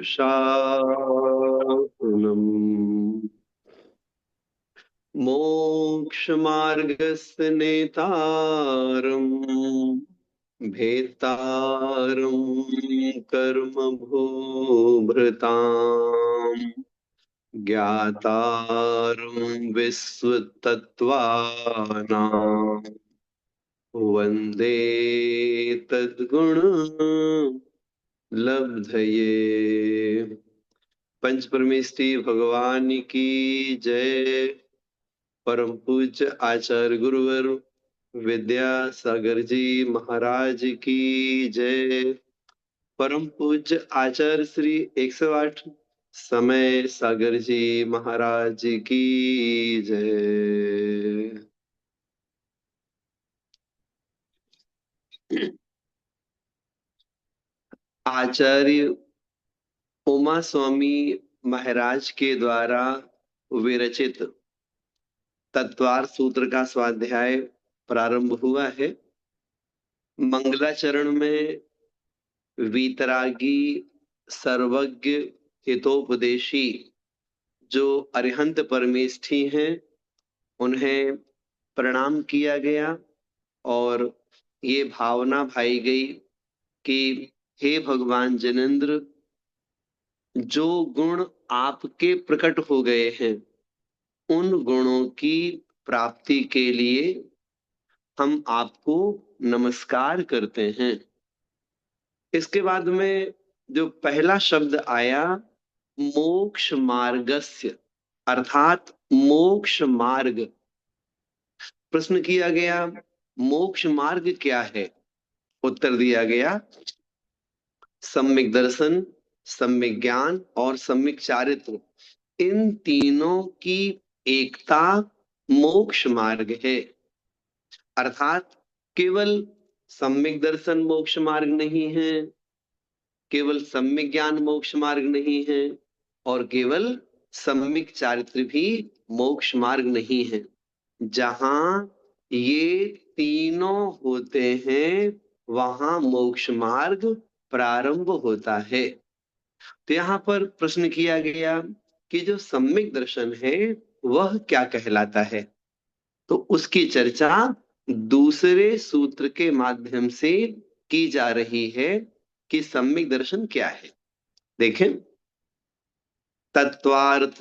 शासनम् मोक्षमार्गस्य नेतारम् भेतारं कर्मभूभृताम् ज्ञातारं विश्वतत्त्वानां वन्दे तद्गुण लब्धये। पंच परमेष्टि भगवान की जय। परम पूज्य आचार्य गुरुवर विद्यासागर जी महाराज की जय। परम पूज्य आचार्य श्री 108 समय सागर जी महाराज की जय। आचार्य उमा स्वामी महाराज के द्वारा विरचित तत्वार्थ सूत्र का स्वाध्याय प्रारंभ हुआ है। मंगलाचरण में वीतरागी सर्वज्ञ हितोपदेशी जो अरिहंत परमेष्ठी हैं उन्हें प्रणाम किया गया और ये भावना भाई गई कि हे भगवान जिनेंद्र, जो गुण आपके प्रकट हो गए हैं उन गुणों की प्राप्ति के लिए हम आपको नमस्कार करते हैं। इसके बाद में जो पहला शब्द आया मोक्ष मार्गस्य, अर्थात मोक्ष मार्ग। प्रश्न किया गया मोक्ष मार्ग क्या है? उत्तर दिया गया सम्यक दर्शन, सम्यक ज्ञान और सम्यक चारित्र, इन तीनों की एकता मोक्ष मार्ग है। अर्थात केवल सम्यक दर्शन मोक्ष मार्ग नहीं है, केवल सम्यक ज्ञान मोक्ष मार्ग नहीं है और केवल सम्यक चारित्र भी मोक्ष मार्ग नहीं है। जहां ये तीनों होते हैं वहां मोक्ष मार्ग प्रारंभ होता है। तो यहाँ पर प्रश्न किया गया कि जो सम्यक दर्शन है वह क्या कहलाता है, तो उसकी चर्चा दूसरे सूत्र के माध्यम से की जा रही है कि सम्यक दर्शन क्या है। देखें, तत्वार्थ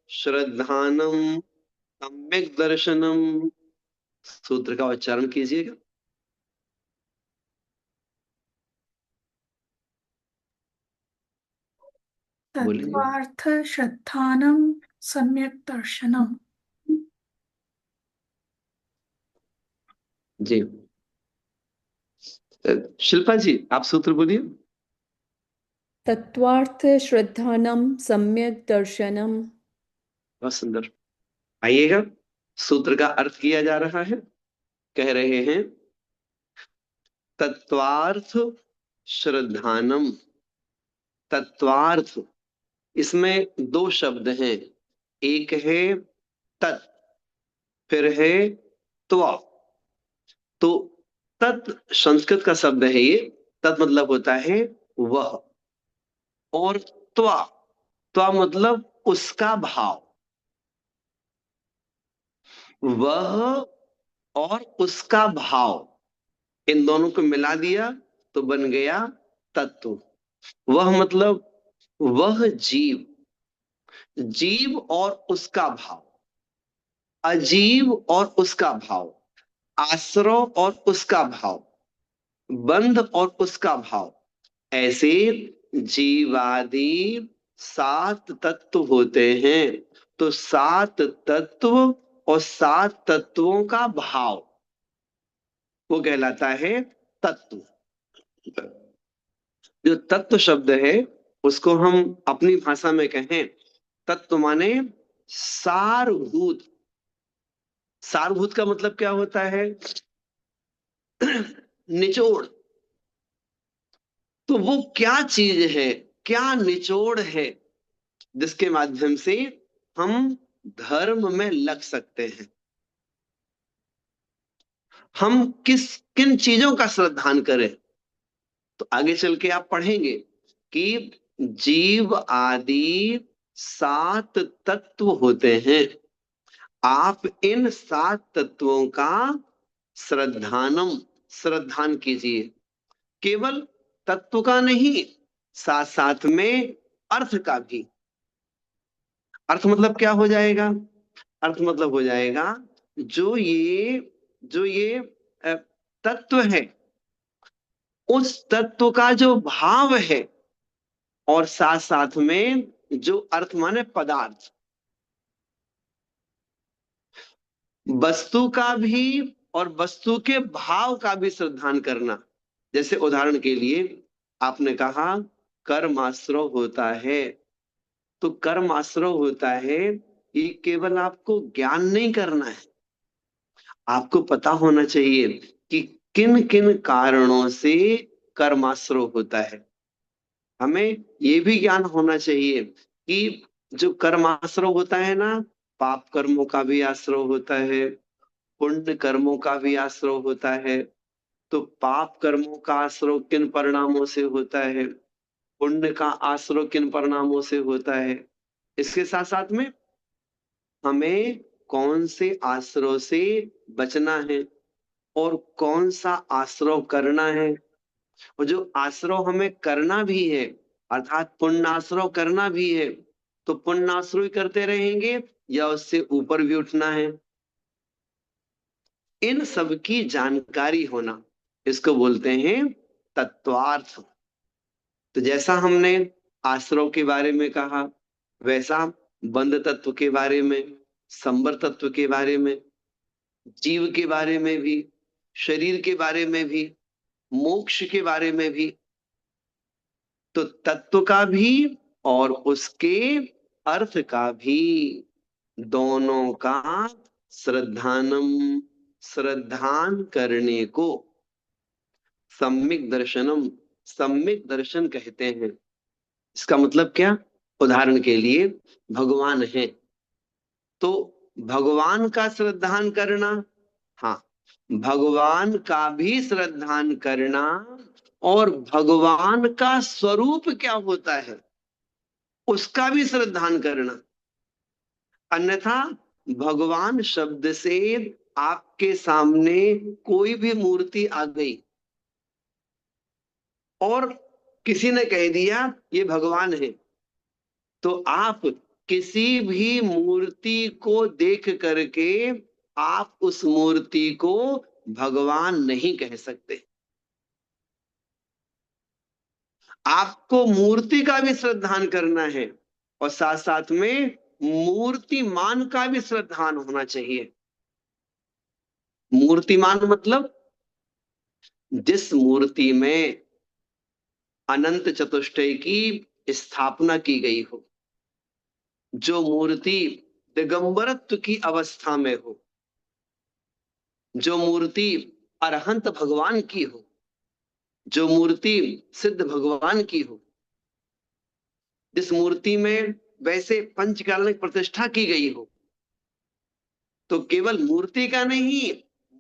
श्रद्धानम सम्यक दर्शनम, सूत्र का उच्चारण कीजिएगा। बोलिए तत्वार्थ श्रद्धानम सम्यक दर्शनम। जी। शिल्पा जी आप सूत्र बोलिए। तत्वार्थ श्रद्धानम सम्यक दर्शनम। बहुत सुंदर। आइएगा, सूत्र का अर्थ किया जा रहा है। कह रहे हैं तत्वार्थ श्रद्धानम। तत्वार्थ, इसमें दो शब्द हैं, एक है तत्, फिर है त्वा। तो तत् संस्कृत का शब्द है, ये तत् मतलब होता है वह, और त्वा, त्वा मतलब उसका भाव। वह और उसका भाव, इन दोनों को मिला दिया तो बन गया तत्व। वह मतलब वह जीव, जीव और उसका भाव, अजीव और उसका भाव, आश्रव और उसका भाव, बंध और उसका भाव, ऐसे जीवादि 7 तत्व होते हैं। तो 7 तत्व और 7 तत्वों का भाव वो कहलाता है तत्व। जो तत्व शब्द है उसको हम अपनी भाषा में कहें, तत्व माने सारभूत। सारभूत का मतलब क्या होता है? निचोड़। तो वो क्या चीज है, क्या निचोड़ है जिसके माध्यम से हम धर्म में लग सकते हैं? हम किन चीजों का श्रद्धान करें? तो आगे चल के आप पढ़ेंगे कि जीव आदि 7 तत्व होते हैं। आप इन 7 तत्वों का श्रद्धान कीजिए। केवल तत्व का नहीं, साथ साथ में अर्थ का भी। अर्थ मतलब क्या हो जाएगा? अर्थ मतलब हो जाएगा जो ये तत्व है, उस तत्व का जो भाव है, और साथ साथ में जो अर्थ माने पदार्थ, वस्तु का भी और वस्तु के भाव का भी श्रद्धान करना। जैसे उदाहरण के लिए आपने कहा कर्माश्रय होता है, तो कर्माश्रय होता है, ये केवल आपको ज्ञान नहीं करना है, आपको पता होना चाहिए कि किन किन कारणों से कर्माश्रय होता है। हमें ये भी ज्ञान होना चाहिए कि जो कर्माश्रय होता है ना, पाप कर्मों का भी आश्रय होता है, पुण्य कर्मों का भी आश्रय होता है। तो पाप कर्मों का आश्रय किन परिणामों से होता है, पुण्य का आश्रय किन परिणामों से होता है, इसके साथ साथ में हमें कौन से आश्रय से बचना है और कौन सा आश्रय करना है। और जो आश्रय हमें करना भी है, अर्थात पुण्य आश्रय करना भी है, तो पुण्य आश्रय करते रहेंगे या उससे ऊपर भी उठना है, इन सब की जानकारी होना, इसको बोलते हैं तत्वार्थ। तो जैसा हमने आश्रय के बारे में कहा, वैसा बंध तत्व के बारे में, संवर तत्व के बारे में, जीव के बारे में भी, शरीर के बारे में भी, मोक्ष के बारे में भी, तो तत्व का भी और उसके अर्थ का भी, दोनों का श्रद्धान करने को सम्यक दर्शन कहते हैं। इसका मतलब क्या? उदाहरण के लिए भगवान है, तो भगवान का श्रद्धान करना, हाँ, भगवान का भी श्रद्धान करना, और भगवान का स्वरूप क्या होता है उसका भी श्रद्धान करना। अन्यथा भगवान शब्द से आपके सामने कोई भी मूर्ति आ गई और किसी ने कह दिया ये भगवान है, तो आप किसी भी मूर्ति को देख करके आप उस मूर्ति को भगवान नहीं कह सकते। आपको मूर्ति का भी श्रद्धान करना है और साथ साथ में मूर्तिमान का भी श्रद्धान होना चाहिए। मूर्तिमान मतलब जिस मूर्ति में अनंत चतुष्टय की स्थापना की गई हो, जो मूर्ति दिगंबरत्व की अवस्था में हो, जो मूर्ति अरहंत भगवान की हो, जो मूर्ति सिद्ध भगवान की हो, जिस मूर्ति में वैसे पंचकालिक प्रतिष्ठा की गई हो, तो केवल मूर्ति का नहीं,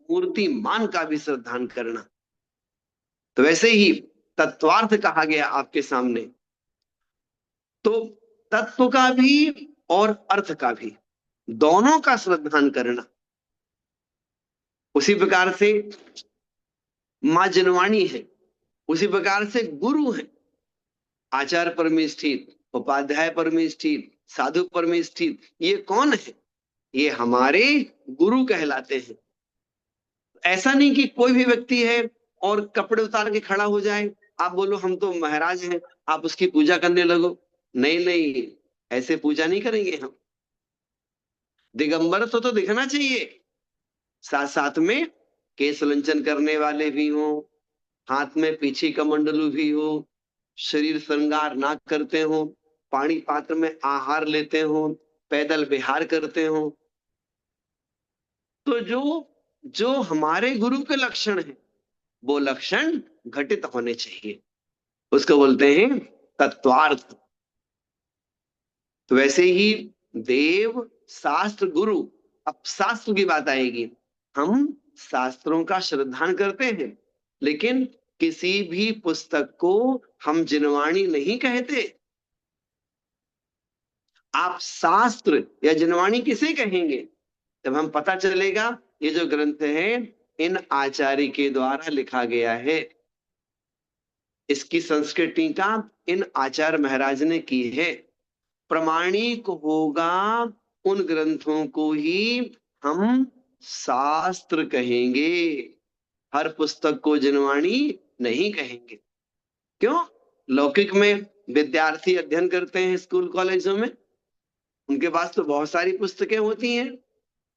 मूर्तिमान का भी श्रद्धान करना। तो वैसे ही तत्वार्थ कहा गया आपके सामने, तो तत्व का भी और अर्थ का भी, दोनों का श्रद्धान करना। उसी प्रकार से मां जनवाणी है, उसी प्रकार से गुरु है, आचार्य परमेष्ठित, उपाध्याय परमेष्ठित, साधु परमेष्ठित, ये कौन है? ये हमारे गुरु कहलाते हैं। ऐसा नहीं कि कोई भी व्यक्ति है और कपड़े उतार के खड़ा हो जाए, आप बोलो हम तो महाराज हैं, आप उसकी पूजा करने लगो। नहीं नहीं, ऐसे पूजा नहीं करेंगे हम। दिगंबर तो दिखना चाहिए, साथ साथ में केश लंचन करने वाले भी हो, हाथ में पीछे कमंडलू भी हो, शरीर श्रृंगार ना करते हो, पानी पात्र में आहार लेते हो, पैदल विहार करते हो। तो जो हमारे गुरु के लक्षण हैं, वो लक्षण घटित होने चाहिए, उसको बोलते हैं तत्वार्थ। तो वैसे ही देव शास्त्र गुरु, अब शास्त्र की बात आएगी। हम शास्त्रों का श्रद्धान करते हैं, लेकिन किसी भी पुस्तक को हम जिनवाणी नहीं कहते, आप शास्त्र या जनवाणी किसे कहेंगे? जब हम पता चलेगा ये जो ग्रंथ है इन आचार्य के द्वारा लिखा गया है, इसकी संस्कृति का इन आचार्य महाराज ने की है, प्रमाणिक होगा, उन ग्रंथों को ही हम शास्त्र कहेंगे, हर पुस्तक को जनवाणी नहीं कहेंगे। क्यों? लौकिक में विद्यार्थी अध्ययन करते हैं स्कूल कॉलेजों में, उनके पास तो बहुत सारी पुस्तकें होती हैं,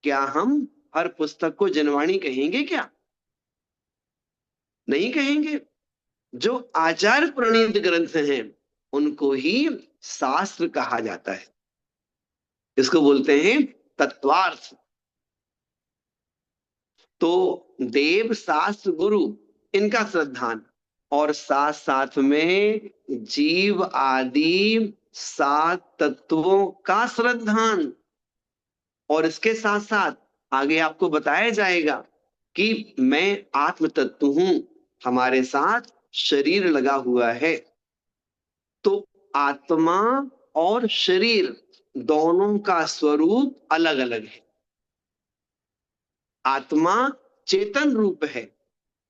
क्या हम हर पुस्तक को जनवाणी कहेंगे? क्या नहीं कहेंगे। जो आचार्य प्रणीत ग्रंथ हैं उनको ही शास्त्र कहा जाता है, इसको बोलते हैं तत्वार्थ। तो देव शास्त्र गुरु इनका श्रद्धान, और साथ साथ में जीव आदि 7 तत्वों का श्रद्धान, और इसके साथ साथ आगे आपको बताया जाएगा कि मैं आत्म तत्व हूं, हमारे साथ शरीर लगा हुआ है। तो आत्मा और शरीर दोनों का स्वरूप अलग अलग है। आत्मा चेतन रूप है,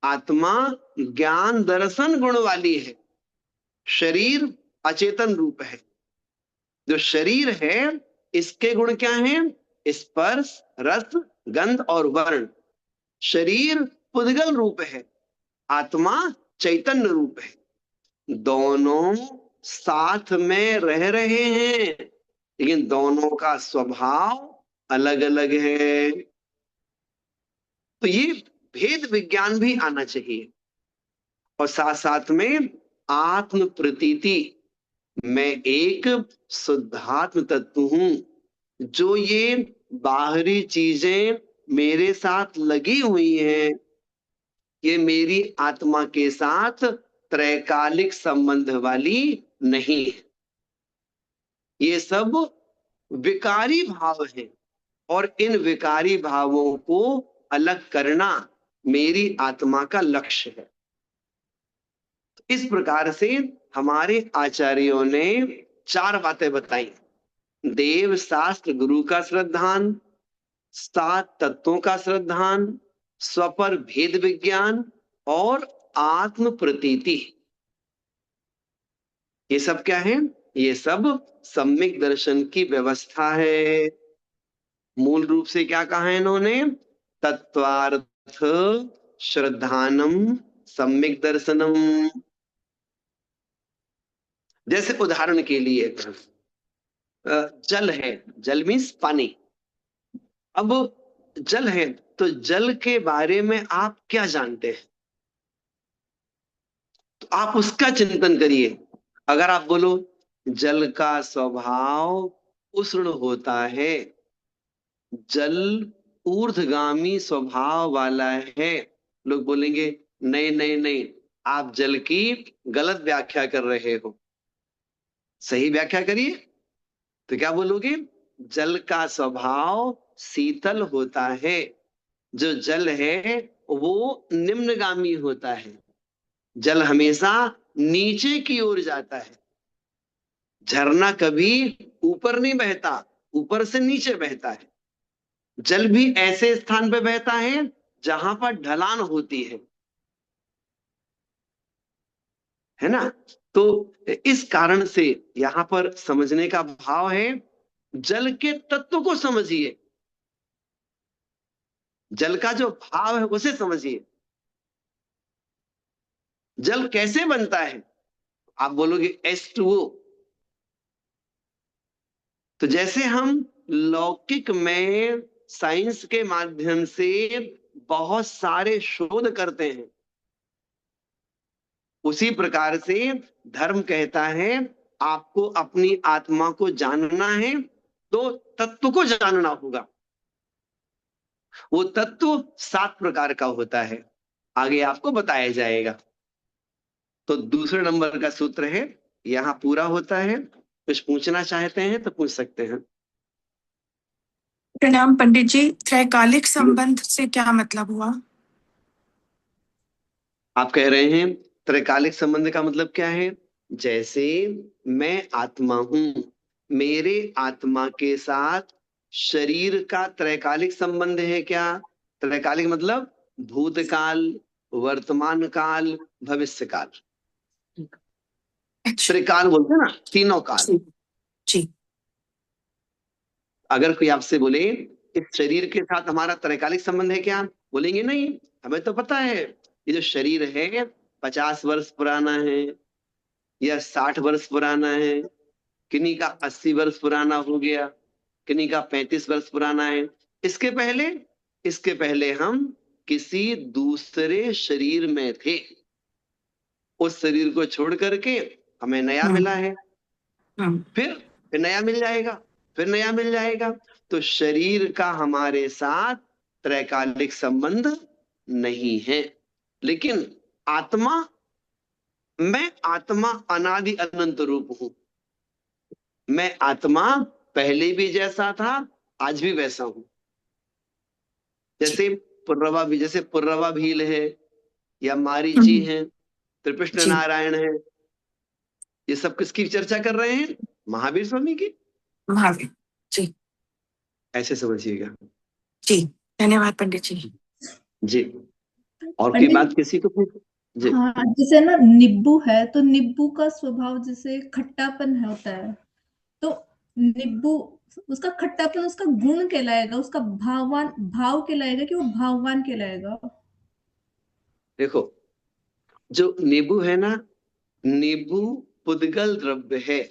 आत्मा ज्ञान दर्शन गुण वाली है, शरीर अचेतन रूप है। जो शरीर है इसके गुण क्या हैं? स्पर्श, रस, गंध और वर्ण। शरीर पुद्गल रूप है, आत्मा चैतन्य रूप है। दोनों साथ में रह रहे हैं, लेकिन दोनों का स्वभाव अलग अलग है। तो ये भेद विज्ञान भी आना चाहिए, और साथ साथ में आत्म प्रतीति, मैं एक शुद्धात्म तत्व हूं। जो ये बाहरी चीजें मेरे साथ लगी हुई हैं, ये मेरी आत्मा के साथ त्रैकालिक संबंध वाली नहीं है, ये सब विकारी भाव है, और इन विकारी भावों को अलग करना मेरी आत्मा का लक्ष्य है। इस प्रकार से हमारे आचार्यों ने 4 बातें बताई। देव शास्त्र गुरु का श्रद्धान, 7 तत्वों का श्रद्धान, स्वपर भेद विज्ञान और आत्म प्रतीति। ये सब क्या है? ये सब सम्यक दर्शन की व्यवस्था है। मूल रूप से क्या कहा है इन्होंने? तत्वार्थ श्रद्धानम सम्यक दर्शनम। जैसे उदाहरण के लिए जल है, जल मीन्स पानी। अब जल है तो जल के बारे में आप क्या जानते हैं? तो आप उसका चिंतन करिए। अगर आप बोलो जल का स्वभाव उष्ण होता है, जल ऊर्ध्वगामी स्वभाव वाला है, लोग बोलेंगे नहीं नहीं नहीं, आप जल की गलत व्याख्या कर रहे हो, सही व्याख्या करिए। तो क्या बोलोगे? जल का स्वभाव शीतल होता है, जो जल है वो निम्नगामी होता है, जल हमेशा नीचे की ओर जाता है। झरना कभी ऊपर नहीं बहता, ऊपर से नीचे बहता है। जल भी ऐसे स्थान पर बहता है जहां पर ढलान होती है ना। तो इस कारण से यहां पर समझने का भाव है, जल के तत्व को समझिए, जल का जो भाव है उसे समझिए। जल कैसे बनता है? आप बोलोगे H2O। तो जैसे हम लौकिक में साइंस के माध्यम से बहुत सारे शोध करते हैं, उसी प्रकार से धर्म कहता है आपको अपनी आत्मा को जानना है तो तत्व को जानना होगा। वो तत्व 7 प्रकार का होता है, आगे आपको बताया जाएगा। तो दूसरे नंबर का सूत्र है, यहां पूरा होता है। कुछ पूछना चाहते हैं तो पूछ सकते हैं। प्रणाम पंडित जी, त्रैकालिक संबंध से क्या मतलब हुआ? आप कह रहे हैं त्रैकालिक संबंध का मतलब क्या है? जैसे मैं आत्मा हूं, मेरे आत्मा के साथ शरीर का त्रैकालिक संबंध है क्या? त्रैकालिक मतलब भूतकाल, वर्तमान काल, भविष्य काल। अच्छा। त्रिकाल बोलते हैं ना, तीनों काल। जी जी। अगर कोई आपसे बोले इस शरीर के साथ हमारा त्रैकालिक संबंध है क्या, बोलेंगे नहीं, हमें तो पता है ये जो शरीर है 50 वर्ष पुराना है या 60 वर्ष पुराना है, किन्हीं का 80 वर्ष पुराना हो गया, किन्हीं का 35 वर्ष पुराना है। इसके पहले हम किसी दूसरे शरीर में थे, उस शरीर को छोड़ करके हमें नया मिला है, फिर नया मिल जाएगा, फिर नया मिल जाएगा। तो शरीर का हमारे साथ त्रैकालिक संबंध नहीं है। लेकिन आत्मा, मैं आत्मा अनादि अनंत रूप हूं। मैं आत्मा पहले भी जैसा था, आज भी वैसा हूं। जैसे पुर्रवा भील है, या मारीची है, त्रिपुष्ण जी नारायण है, ये सब किसकी चर्चा कर रहे हैं? महावीर स्वामी की। महावीर जी। ऐसे समझिएगा। जी धन्यवाद पंडित जी। जी, और कोई पंडित, बात किसी को पूछ? जी, हाँ, जैसे ना नींबू है, तो नींबू का स्वभाव जैसे खट्टापन होता है, तो नींबू, उसका खट्टापन उसका गुण कहलाएगा, उसका भाव कहलाएगा कि वो भाववान कहलाएगा? देखो, जो नींबू है ना, नींबू पुद्गल द्रव्य है।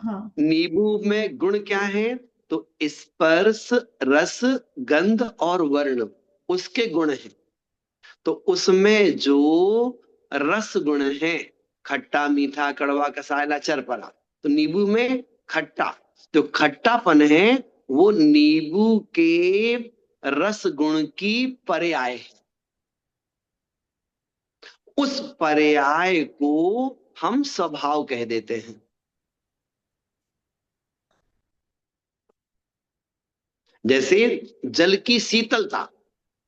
हाँ। नींबू में गुण क्या है? तो स्पर्श, रस, गंध और वर्ण उसके गुण है। तो उसमें जो रस गुण है, खट्टा, मीठा, कड़वा, कसायला, चरपरा, तो नींबू में खट्टा, जो खट्टापन है वो नींबू के रस गुण की पर्याय है। उस पर्याय को हम स्वभाव कह देते हैं। जैसे जल की शीतलता,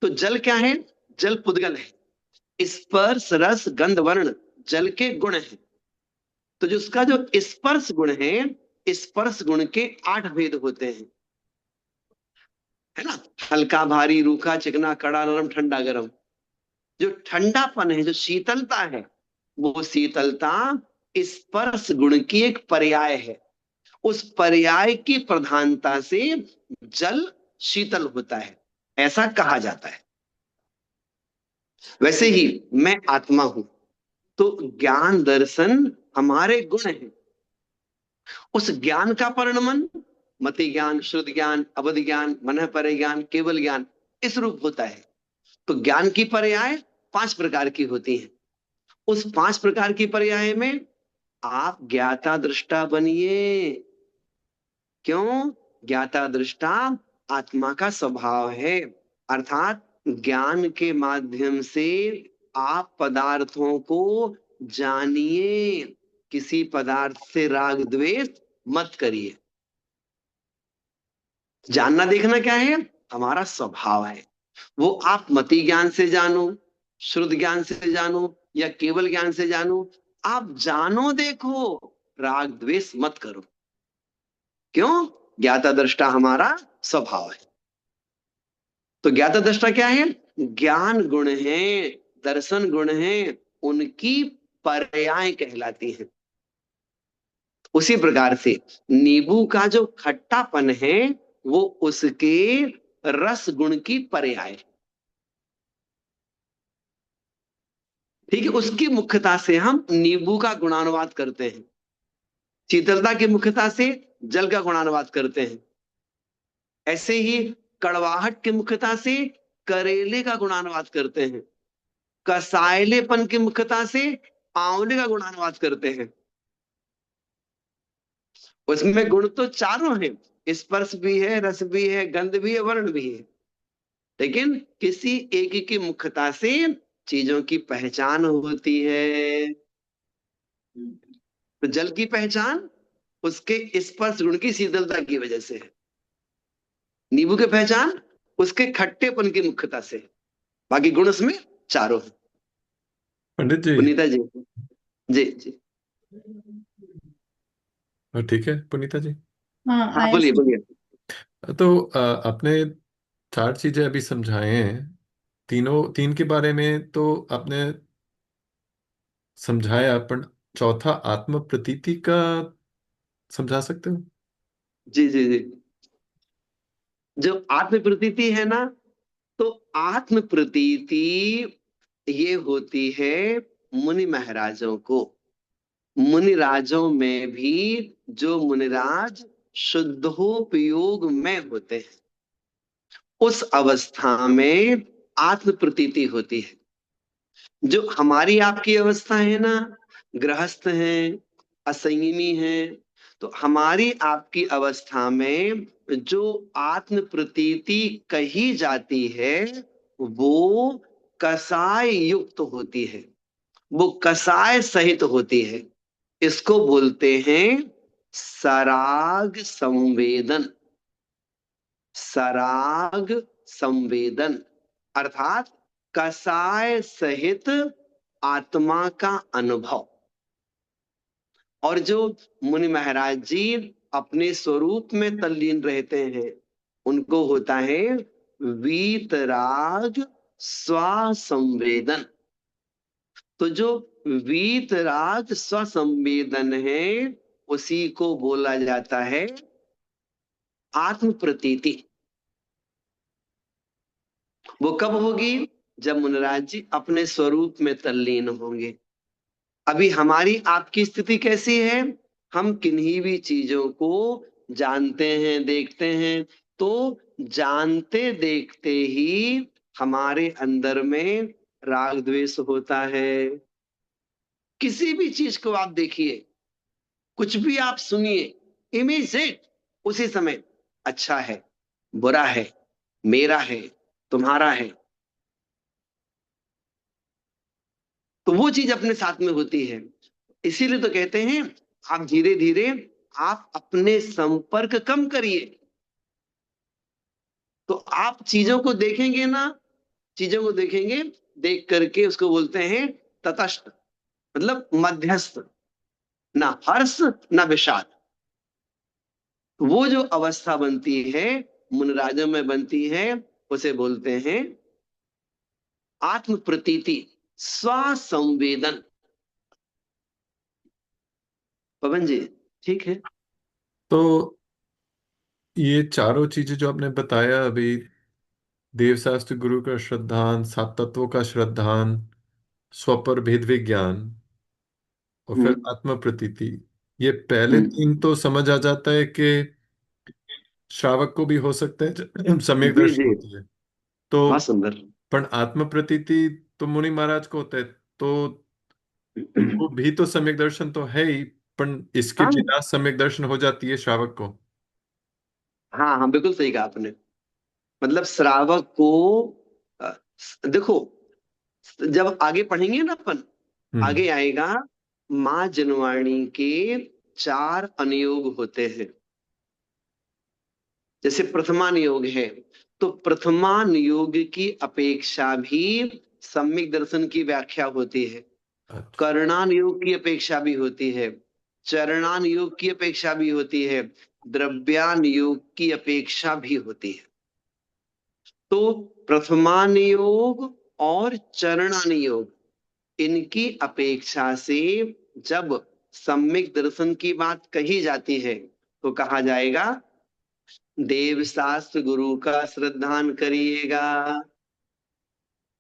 तो जल क्या है? जल पुद्गल है। स्पर्श, रस, गंध, वर्ण जल के गुण है। तो जो उसका जो स्पर्श गुण है, स्पर्श गुण के 8 भेद होते हैं, है ना? हल्का, भारी, रूखा, चिकना, कड़ा, नरम, ठंडा, गरम। जो ठंडापन है, जो शीतलता है, वो शीतलता स्पर्श गुण की एक पर्याय है। उस पर्याय की प्रधानता से जल शीतल होता है, ऐसा कहा जाता है। वैसे ही मैं आत्मा हूं, तो ज्ञान दर्शन हमारे गुण हैं। उस ज्ञान का परिणमन मति ज्ञान, श्रुति ज्ञान, अवधि ज्ञान, मनः परे ज्ञान, केवल ज्ञान इस रूप होता है। तो ज्ञान की पर्याय 5 प्रकार की होती हैं। उस 5 प्रकार की पर्याय में आप ज्ञाता दृष्टा बनिए। क्यों? ज्ञाता दृष्टा आत्मा का स्वभाव है। अर्थात ज्ञान के माध्यम से आप पदार्थों को जानिए, किसी पदार्थ से राग द्वेष मत करिए। जानना देखना क्या है? हमारा स्वभाव है। वो आप मति ज्ञान से जानो, श्रुत ज्ञान से जानो, या केवल ज्ञान से जानो, आप जानो, देखो, राग द्वेष मत करो। क्यों? ज्ञाता दृष्टा हमारा स्वभाव है। तो ज्ञाता दृष्टा क्या है? ज्ञान गुण है, दर्शन गुण है, उनकी पर्याय कहलाती है। उसी प्रकार से नींबू का जो खट्टापन है वो उसके रस गुण की पर्याय है। ठीक है, उसकी मुख्यता से हम नींबू का गुणानुवाद करते हैं। शीतलता की मुख्यता से जल का गुणानुवाद करते हैं। ऐसे ही कड़वाहट की मुख्यता से करेले का गुणानुवाद करते हैं। कसायलेपन की मुख्यता से आंवले का गुणानुवाद करते हैं। उसमें गुण तो चारों हैं, स्पर्श भी है, रस भी है, गंध भी है, वर्ण भी है। लेकिन किसी एक की मुख्यता से चीजों की पहचान होती है। तो जल की पहचान उसके स्पर्श गुण की शीतलता की वजह से है। नींबू की पहचान उसके खट्टेपन की मुख्यता से है। बाकी गुण उसमें चारों हैं। पंडित जी, पुनीता जी। जी जी। ठीक है पुनीता जी। हाँ हाँ आया बोलिए बोलिए। तो आपने चार चीजें अभी समझाए हैं, तीन के बारे में तो आपने समझाया, पर चौथा आत्म प्रतीति का समझा सकते हो? जी जी जी। जो आत्म प्रतीति है ना, तो आत्म प्रतीति ये होती है मुनि महाराजों को। मुनिराजों में भी जो मुनिराज शुद्धोपयोग में होते हैं, उस अवस्था में आत्म प्रतीति होती है। जो हमारी आपकी अवस्था है ना, गृहस्थ हैं, असंयमी हैं, तो हमारी आपकी अवस्था में जो आत्म प्रतीति कही जाती है वो कसाय युक्त होती है, वो कसाय सहित होती है। इसको बोलते हैं सराग संवेदन। सराग संवेदन अर्थात कसाय सहित आत्मा का अनुभव। और जो मुनि महाराज जी अपने स्वरूप में तल्लीन रहते हैं, उनको होता है वीतराग स्वसंवेदन। तो जो वीतराग स्वसंवेदन है, उसी को बोला जाता है आत्म प्रतीति। वो कब होगी? जब मुनिराज जी अपने स्वरूप में तल्लीन होंगे। अभी हमारी आपकी स्थिति कैसी है? हम किन्हीं भी चीजों को जानते हैं, देखते हैं, तो जानते देखते ही हमारे अंदर में राग द्वेष होता है। किसी भी चीज को आप देखिए, कुछ भी आप सुनिए, इमीडिएट उसी समय अच्छा है, बुरा है, मेरा है, तुम्हारा है, तो वो चीज अपने साथ में होती है। इसीलिए तो कहते हैं आप धीरे धीरे आप अपने संपर्क कम करिए, तो आप चीजों को देखेंगे ना, चीजों को देखेंगे, देख करके उसको बोलते हैं तटस्थ, मतलब मध्यस्थ, ना हर्ष ना विषाद। वो जो अवस्था बनती है, मुनिराजों में बनती है, उसे बोलते हैं आत्म प्रतीति, स्वसंवेदन। पवन जी ठीक है। तो ये चारों चीजें जो आपने बताया अभी, देवशास्त्र, गुरु का श्रद्धान, सात तत्वों का श्रद्धान, स्वपर भेद विज्ञान, और फिर हम्म आत्म प्रतीति, ये पहले हम्म। तीन तो समझ आ जाता है कि श्रावक को भी हो सकते हैं सम्यक जी दर्शन जी, होती है। तो बहुत सुंदर। पर आत्म प्रतीति तो मुनि महाराज को होता है, तो उनको भी तो सम्यक दर्शन तो है ही, पर इसके हाँ बिना सम्यक दर्शन हो जाती है श्रावक को। हाँ हाँ, बिल्कुल सही कहा आपने। मतलब श्रावक को अ, देखो, जब आगे पढ़ेंगे ना अपन, हम्म। आगे आएगा माँ जनवाणी के चार अनुयोग होते हैं। जैसे प्रथमानुयोग है, तो प्रथमानुयोग की अपेक्षा भी सम्यक दर्शन की व्याख्या होती है। अच्छा। कर्णानुयोग की अपेक्षा भी होती है, चरणानुयोग की अपेक्षा भी होती है, द्रव्यानुयोग की अपेक्षा भी होती है। तो प्रथमानुयोग और चरणानुयोग, इनकी अपेक्षा से जब सम्यक दर्शन की बात कही जाती है, तो कहा जाएगा देवशास्त्र गुरु का श्रद्धान करिएगा।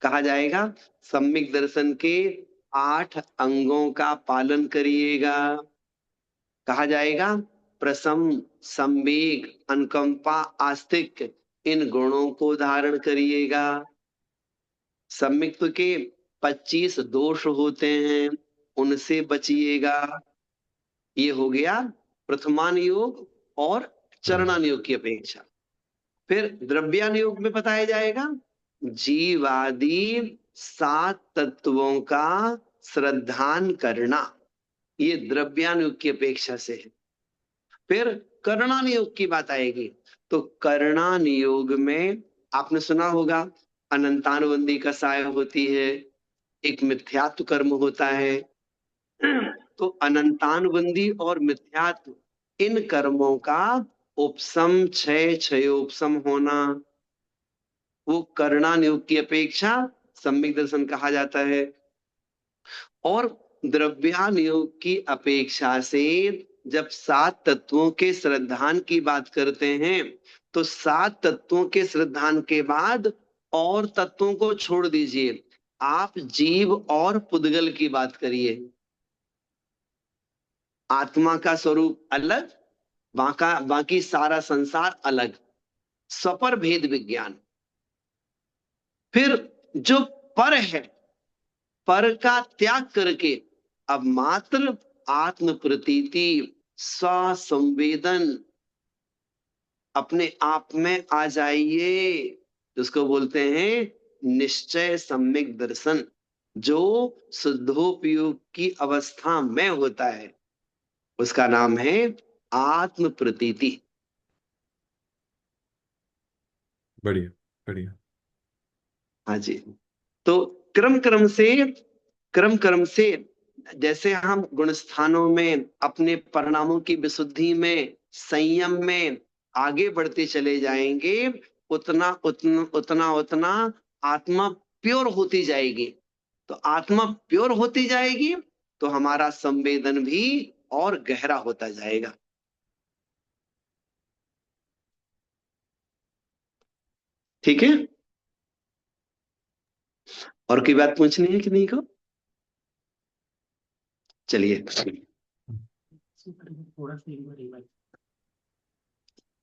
कहा जाएगा सम्यक दर्शन के 8 अंगों का पालन करिएगा। कहा जाएगा प्रसम, संवेग, अनुकंपा, आस्तिक, इन गुणों को धारण करिएगा। सम्यक्त्व के 25 दोष होते हैं, उनसे बचिएगा। ये हो गया प्रथमान योग और चरणान योग की अपेक्षा। फिर द्रव्यान योग में बताया जाएगा जीवादि 7 तत्वों का श्रद्धान करना, ये द्रव्यान योग की अपेक्षा से है। फिर कर्णान योग की बात आएगी, तो कर्णान योग में आपने सुना होगा अनंतानुबंधी कसाय होती है, एक मिथ्यात्व कर्म होता है। तो अनंतानुबंधी और मिथ्यात्व, इन कर्मों का उपसम, क्षयोपसम होना, वो करणान योग की अपेक्षा सम्यक दर्शन कहा जाता है। और द्रव्यान योग की अपेक्षा से जब 7 तत्वों के श्रद्धान की बात करते हैं तो 7 तत्वों के श्रद्धान के बाद और तत्वों को छोड़ दीजिए, आप जीव और पुद्गल की बात करिए। आत्मा का स्वरूप अलग, बाकी सारा संसार अलग, स्वपर भेद विज्ञान। फिर जो पर है, पर का त्याग करके अब मात्र आत्म प्रतीति, स्वसंवेदन अपने आप में आ जाइए, जिसको बोलते हैं निश्चय सम्यक दर्शन, जो शुद्धोपयोग की अवस्था में होता है, उसका नाम है आत्म प्रतीति। बढ़िया बढ़िया। हाँ जी। तो क्रम क्रम से जैसे हम गुण स्थानों में, अपने परिणामों की विशुद्धि में, संयम में आगे बढ़ते चले जाएंगे, उतना उतना उतना उतना आत्मा प्योर होती जाएगी। तो आत्मा प्योर होती जाएगी तो हमारा संवेदन भी और गहरा होता जाएगा। ठीक है, और कोई बात पूछनी है कि नहीं को? चलिए,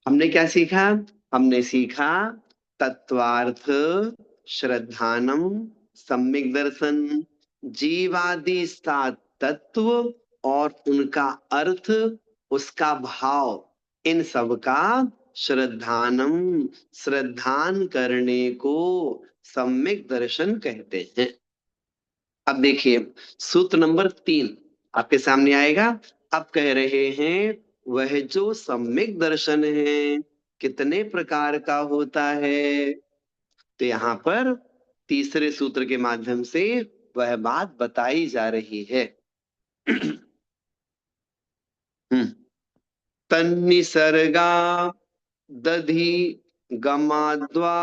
हमने क्या सीखा? हमने सीखा तत्वार्थ, श्रद्धानम, सम्यक दर्शन, जीवादि 7 तत्व और उनका अर्थ, उसका भाव, इन सब का श्रद्धानम, श्रद्धान करने को सम्यक दर्शन कहते हैं। अब देखिए सूत्र नंबर 3 आपके सामने आएगा। अब कह रहे हैं वह जो सम्यक दर्शन है कितने प्रकार का होता है, तो यहाँ पर तीसरे सूत्र के माध्यम से वह बात बताई जा रही है। तन्निसर्गा दधि गमाद्वा,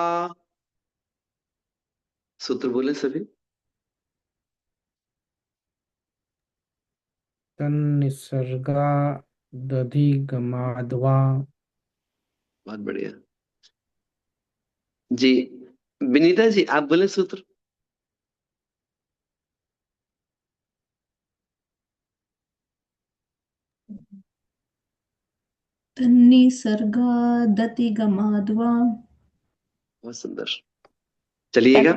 सूत्र बोले सभी। तन्निसर्गा दधिगमाद्वा। बहुत बढ़िया जी। विनीता जी आप बोले सूत्र। तन्निसर्गा दतिगमाद्वा। बहुत सुंदर, चलिएगा।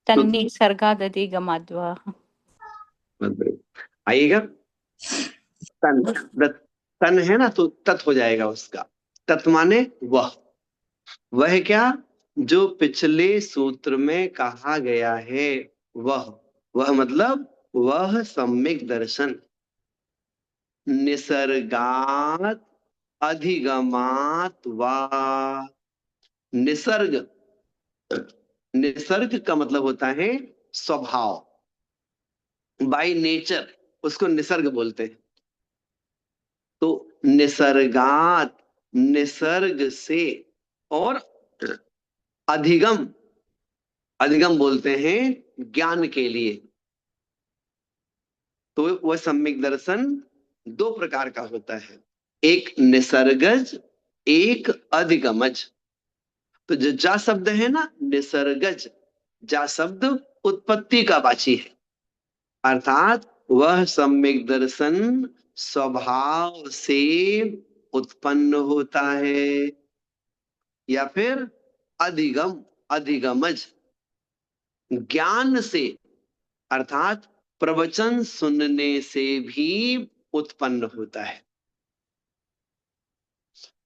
तन्निसर्गादधिगमाद्वा। बहुत बढ़िया, आइएगा। तन, तन है ना, तो तत् हो जाएगा उसका। तत् माने वह क्या, जो पिछले सूत्र में कहा गया है, वह मतलब वह सम्यक दर्शन। निसर्गात अधिगमात वा, निसर्ग, निसर्ग का मतलब होता है स्वभाव, बाय नेचर, उसको निसर्ग बोलते हैं। तो निसर्गात, निसर्ग से, और अधिगम, अधिगम बोलते हैं ज्ञान के लिए। तो वह सम्यक दर्शन 2 प्रकार का होता है, एक निसर्गज, एक अधिगमज। तो जो जा शब्द है ना, निसर्गज, जा शब्द उत्पत्ति का वाची है, अर्थात वह सम्यक दर्शन स्वभाव से उत्पन्न होता है, या फिर अधिगम, अधिगमज, ज्ञान से, अर्थात प्रवचन सुनने से भी उत्पन्न होता है।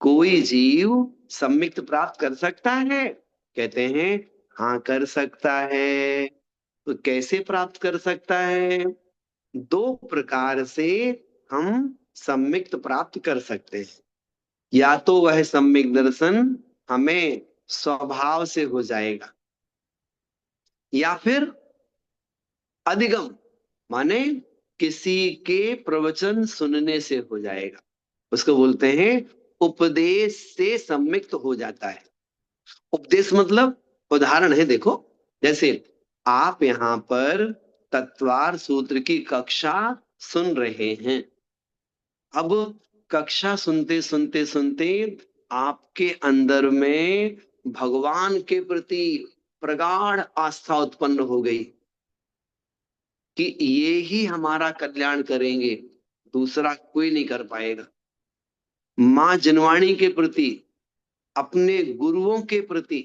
कोई जीव सम्यक प्राप्त कर सकता है? कहते हैं हाँ कर सकता है। तो कैसे प्राप्त कर सकता है? 2 प्रकार से हम सम्यक प्राप्त कर सकते हैं। या तो वह सम्यक दर्शन हमें स्वभाव से हो जाएगा, या फिर अधिगम माने किसी के प्रवचन सुनने से हो जाएगा। उसको बोलते हैं उपदेश से सम्मिक्त हो जाता है। उपदेश मतलब उदाहरण है, देखो जैसे आप यहाँ पर तत्वार सूत्र की कक्षा सुन रहे हैं। अब कक्षा सुनते सुनते सुनते आपके अंदर में भगवान के प्रति प्रगाढ़ आस्था उत्पन्न हो गई कि ये ही हमारा कल्याण करेंगे, दूसरा कोई नहीं कर पाएगा। मां जनवाणी के प्रति, अपने गुरुओं के प्रति,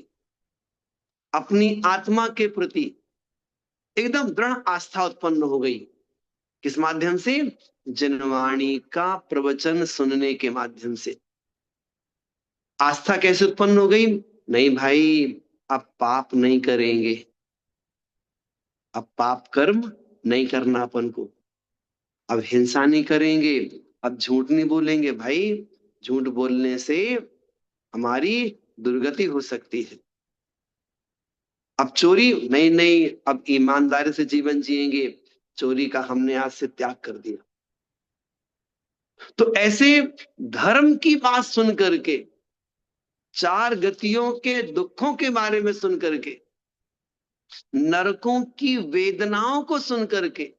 अपनी आत्मा के प्रति एकदम दृढ़ आस्था उत्पन्न हो गई। किस माध्यम से? जनवाणी का प्रवचन सुनने के माध्यम से। आस्था कैसे उत्पन्न हो गई? नहीं भाई, अब पाप नहीं करेंगे, अब पाप कर्म नहीं करना अपन को, अब हिंसा नहीं करेंगे, अब झूठ नहीं बोलेंगे। भाई झूठ बोलने से हमारी दुर्गति हो सकती है। अब चोरी नहीं, नहीं, अब ईमानदारी से जीवन जिएंगे, चोरी का हमने आज से त्याग कर दिया। तो ऐसे धर्म की बात सुन करके, चार गतियों के दुखों के बारे में सुन करके, नरकों की वेदनाओं को सुन करके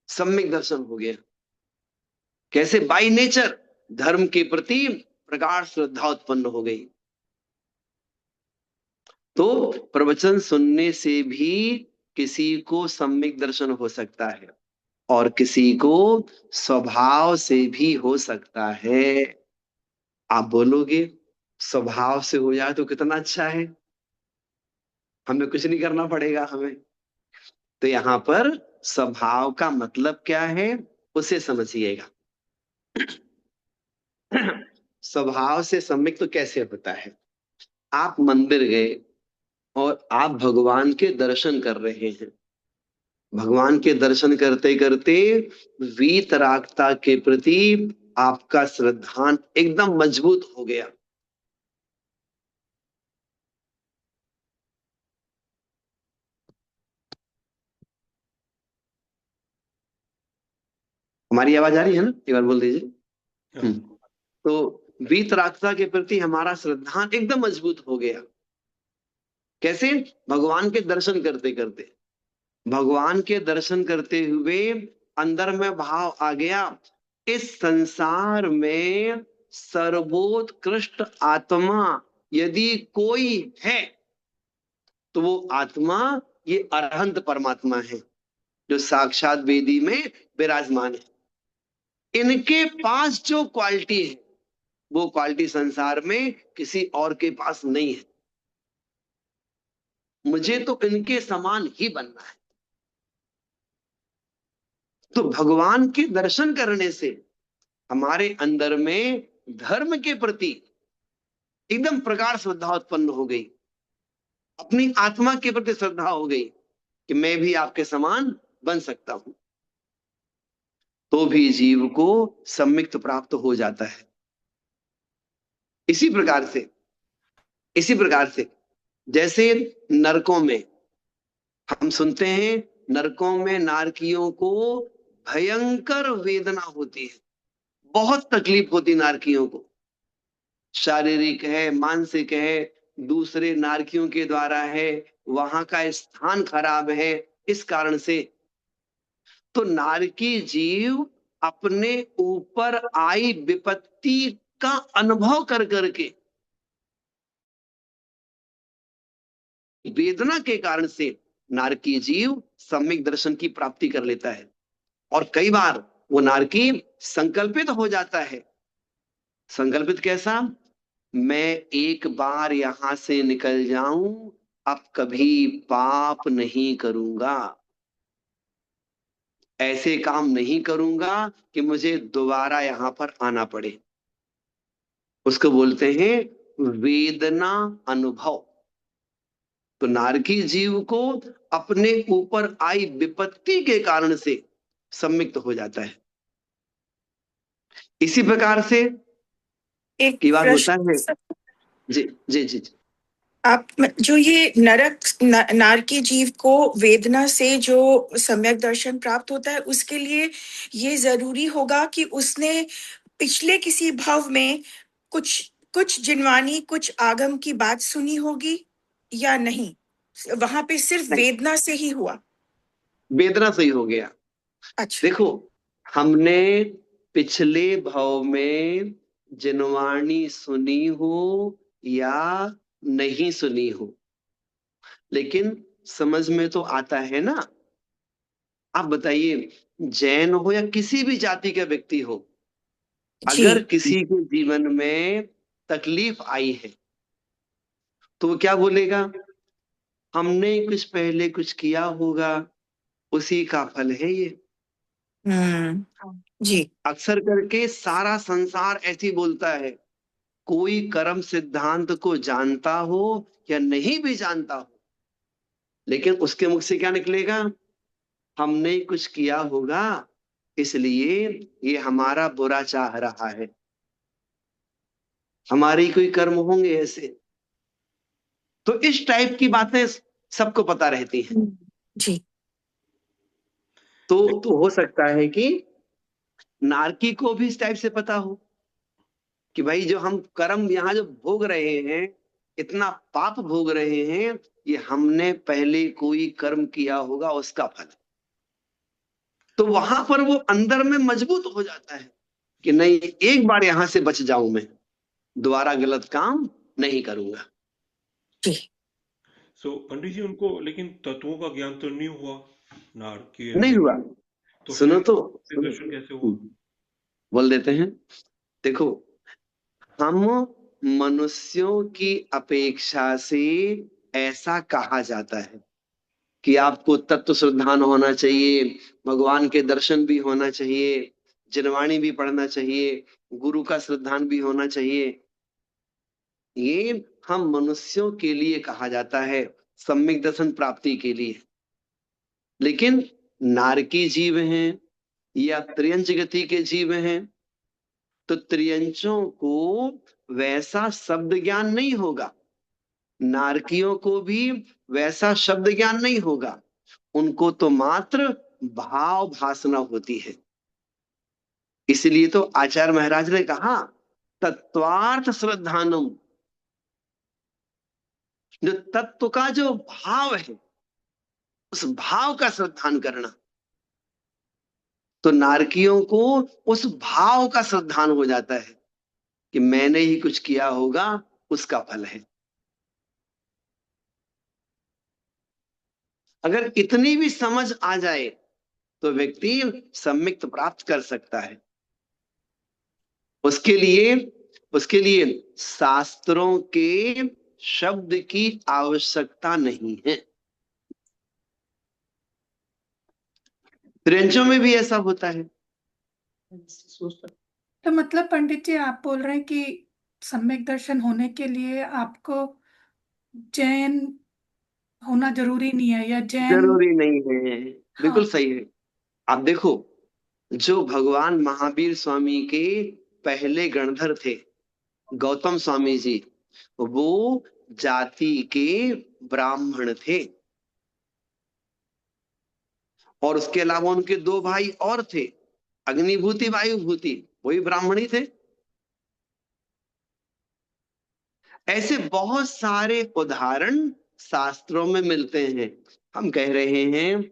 सम्यक दर्शन हो गया। कैसे? बाय नेचर धर्म के प्रति प्रगाढ़ श्रद्धा उत्पन्न हो गई। तो प्रवचन सुनने से भी किसी को सम्यक दर्शन हो सकता है और किसी को स्वभाव से भी हो सकता है। आप बोलोगे स्वभाव से हो जाए तो कितना अच्छा है, हमें कुछ नहीं करना पड़ेगा हमें। तो यहां पर स्वभाव का मतलब क्या है उसे समझिएगा। स्वभाव से सम्यक तो कैसे होता है? आप मंदिर गए और आप भगवान के दर्शन कर रहे हैं। भगवान के दर्शन करते करते वीतरागता के प्रति आपका श्रद्धान एकदम मजबूत हो गया। हमारी आवाज आ रही है ना? एक बार बोल दीजिए। तो वीतरागता के प्रति हमारा श्रद्धान एकदम मजबूत हो गया। कैसे? भगवान के दर्शन करते करते, भगवान के दर्शन करते हुए अंदर में भाव आ गया, इस संसार में सर्वोत्कृष्ट आत्मा यदि कोई है तो वो आत्मा ये अरहंत परमात्मा है जो साक्षात वेदी में विराजमान है। इनके पास जो क्वालिटी है वो क्वालिटी संसार में किसी और के पास नहीं है। मुझे तो इनके समान ही बनना है। तो भगवान के दर्शन करने से हमारे अंदर में धर्म के प्रति एकदम प्रगाढ़ श्रद्धा उत्पन्न हो गई, अपनी आत्मा के प्रति श्रद्धा हो गई कि मैं भी आपके समान बन सकता हूं। तो भी जीव को सम्यक्त प्राप्त हो जाता है। इसी प्रकार से जैसे नरकों में हम सुनते हैं, नरकों में नारकियों को भयंकर वेदना होती है, बहुत तकलीफ होती नारकियों को, शारीरिक है, मानसिक है, दूसरे नारकियों के द्वारा है, वहां का स्थान खराब है, इस कारण से। तो नारकी जीव अपने ऊपर आई विपत्ति का अनुभव कर करके, वेदना के कारण से नारकी जीव सम्यक दर्शन की प्राप्ति कर लेता है। और कई बार वो नारकी संकल्पित हो जाता है। संकल्पित कैसा? मैं एक बार यहां से निकल जाऊं, अब कभी पाप नहीं करूंगा, ऐसे काम नहीं करूंगा कि मुझे दोबारा यहां पर आना पड़े। उसको बोलते हैं वेदना अनुभव। तो नारकी जीव को अपने ऊपर आई विपत्ति के कारण से सम्मिक्त हो जाता है। इसी प्रकार से एक की बात होता है। प्रश्न जी जी जी जी। आप जो ये नारकी जीव को वेदना से जो सम्यक दर्शन प्राप्त होता है, उसके लिए ये जरूरी होगा कि उसने पिछले किसी भव में कुछ कुछ जिनवानी, कुछ आगम की बात सुनी होगी या नहीं? वहां पे सिर्फ नहीं, वेदना से ही हुआ? वेदना से ही हो गया। अच्छा। देखो, हमने पिछले भाव में जिनवाणी सुनी हो या नहीं सुनी हो, लेकिन समझ में तो आता है ना। आप बताइए, जैन हो या किसी भी जाति का व्यक्ति हो, अगर जी। किसी के जीवन में तकलीफ आई है तो वो क्या बोलेगा? हमने कुछ पहले कुछ किया होगा, उसी का फल है ये। जी। अक्सर करके सारा संसार ऐसी बोलता है, कोई कर्म सिद्धांत को जानता हो या नहीं भी जानता हो, लेकिन उसके मुख से क्या निकलेगा? हमने कुछ किया होगा, इसलिए ये हमारा बुरा चाह रहा है। हमारे कोई कर्म होंगे ऐसे। तो इस टाइप की बातें सबको पता रहती हैं। जी। तो हो सकता है कि नारकी को भी इस टाइप से पता हो कि भाई जो हम कर्म यहाँ जो भोग रहे हैं, इतना पाप भोग रहे हैं, ये हमने पहले कोई कर्म किया होगा, उसका फल। तो वहां पर वो अंदर में मजबूत हो जाता है कि नहीं, एक बार यहां से बच जाऊं, मैं दोबारा गलत काम नहीं करूंगा। जी। पंडित जी, उनको लेकिन तत्वों का ज्ञान तो नहीं हुआ नारकीय नहीं में, हुआ। तो सुनो तो, फिर दर्शन कैसे हुआ? बोल देते हैं। देखो, हम मनुष्यों की अपेक्षा से ऐसा कहा जाता है कि आपको तत्व श्रद्धान होना चाहिए, भगवान के दर्शन भी होना चाहिए, जिनवाणी भी पढ़ना चाहिए, गुरु का श्रद्धान भी होना चाहिए। ये हम मनुष्यों के लिए कहा जाता है, सम्यक दर्शन प्राप्ति के लिए। लेकिन नारकी जीव हैं या त्रियंच गति के जीव हैं, तो त्रियंचों को वैसा शब्द ज्ञान नहीं होगा, नारकियों को भी वैसा शब्द ज्ञान नहीं होगा। उनको तो मात्र भाव भासना होती है। इसलिए तो आचार्य महाराज ने कहा, तत्वार्थ श्रद्धानम, जो तत्व का जो भाव है, उस भाव का श्रद्धान करना। तो नारकियों को उस भाव का श्रद्धान हो जाता है कि मैंने ही कुछ किया होगा, उसका फल है। अगर इतनी भी समझ आ जाए तो व्यक्ति सम्यक प्राप्त कर सकता है। उसके लिए शास्त्रों के शब्द की आवश्यकता नहीं है। त्रियंचों में भी ऐसा होता है। तो मतलब पंडित जी, आप बोल रहे हैं कि सम्यक दर्शन होने के लिए आपको जैन होना जरूरी नहीं है, या जैन? जरूरी नहीं है, बिल्कुल हाँ। सही है। आप देखो, जो भगवान महावीर स्वामी के पहले गणधर थे, गौतम स्वामी जी, वो जाति के ब्राह्मण थे। और उसके अलावा उनके दो भाई और थे, अग्निभूति वायुभूति, वही ब्राह्मण ही थे। ऐसे बहुत सारे उदाहरण शास्त्रों में मिलते हैं। हम कह रहे हैं,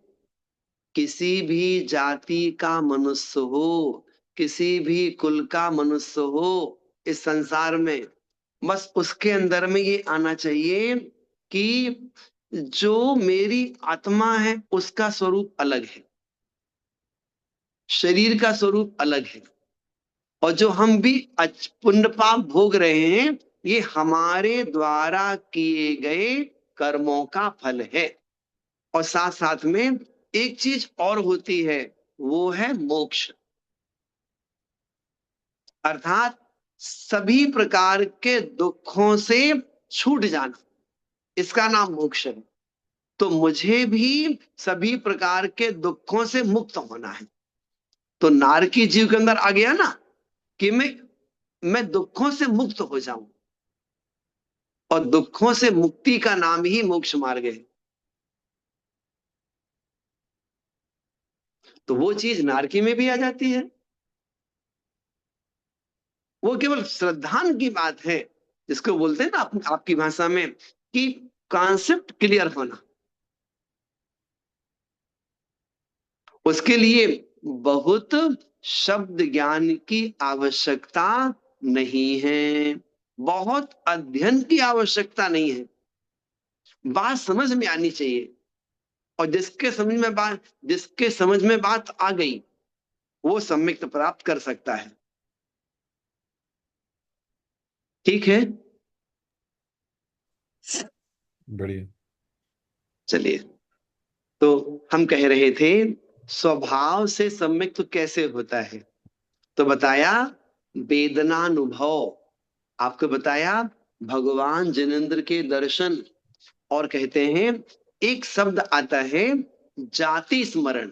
किसी भी जाति का मनुष्य हो, किसी भी कुल का मनुष्य हो इस संसार में, बस उसके अंदर में ये आना चाहिए कि जो मेरी आत्मा है उसका स्वरूप अलग है, शरीर का स्वरूप अलग है, और जो हम भी पुण्य पाप भोग रहे हैं, ये हमारे द्वारा किए गए कर्मों का फल है। और साथ साथ में एक चीज और होती है, वो है मोक्ष, अर्थात सभी प्रकार के दुखों से छूट जाना, इसका नाम मोक्ष है। तो मुझे भी सभी प्रकार के दुखों से मुक्त होना है। तो नारकी जीव के अंदर आ गया ना कि मैं दुखों से मुक्त हो जाऊं। और दुखों से मुक्ति का नाम ही मोक्ष मार्ग है। तो वो चीज नारकी में भी आ जाती है। वो केवल श्रद्धान की बात है, जिसको बोलते हैं ना आपकी भाषा में कि कॉन्सेप्ट क्लियर होना। उसके लिए बहुत शब्द ज्ञान की आवश्यकता नहीं है, बहुत अध्ययन की आवश्यकता नहीं है, बात समझ में आनी चाहिए। और जिसके समझ में बात आ गई, वो सम्यक प्राप्त कर सकता है। ठीक है, बढ़िया। चलिए, तो हम कह रहे थे स्वभाव से सम्यक तो कैसे होता है। तो बताया वेदनानुभव, आपको बताया भगवान जिनेंद्र के दर्शन, और कहते हैं एक शब्द आता है जाति स्मरण,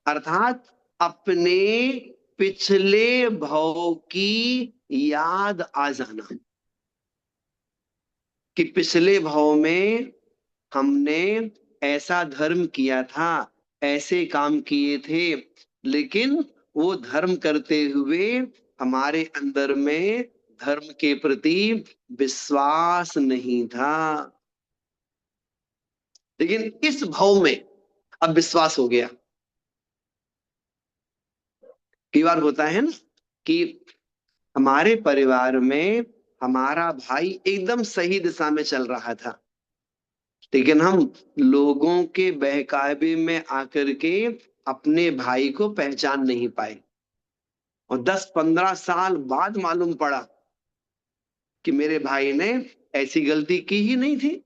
अर्थात अपने पिछले भव की याद आ जाना, कि पिछले भव में हमने ऐसा धर्म किया था, ऐसे काम किए थे, लेकिन वो धर्म करते हुए हमारे अंदर में धर्म के प्रति विश्वास नहीं था, लेकिन इस भव में अब विश्वास हो गया। कई बार होता है ना कि हमारे परिवार में हमारा भाई एकदम सही दिशा में चल रहा था, लेकिन हम लोगों के बहकावे में आकर के अपने भाई को पहचान नहीं पाए, और 10-15 साल बाद मालूम पड़ा कि मेरे भाई ने ऐसी गलती की ही नहीं थी।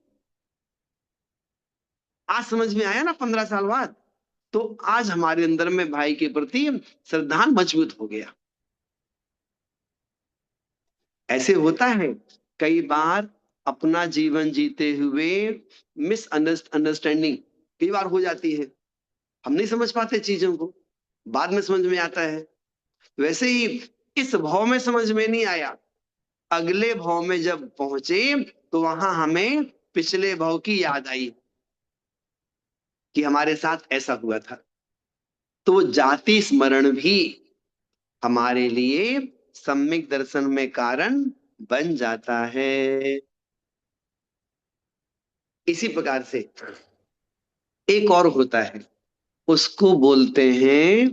आज समझ में आया ना 15 साल बाद। तो आज हमारे अंदर में भाई के प्रति श्रद्धा मजबूत हो गया। ऐसे होता है कई बार अपना जीवन जीते हुए मिसअंडरस्टैंडिंग कई बार हो जाती है, हम नहीं समझ पाते चीजों को, बाद में समझ में आता है। वैसे ही इस भाव में समझ में नहीं आया, अगले भाव में जब पहुंचे तो वहां हमें पिछले भाव की याद आई कि हमारे साथ ऐसा हुआ था। तो जाति स्मरण भी हमारे लिए सम्यक दर्शन में कारण बन जाता है। इसी प्रकार से एक और होता है, उसको बोलते हैं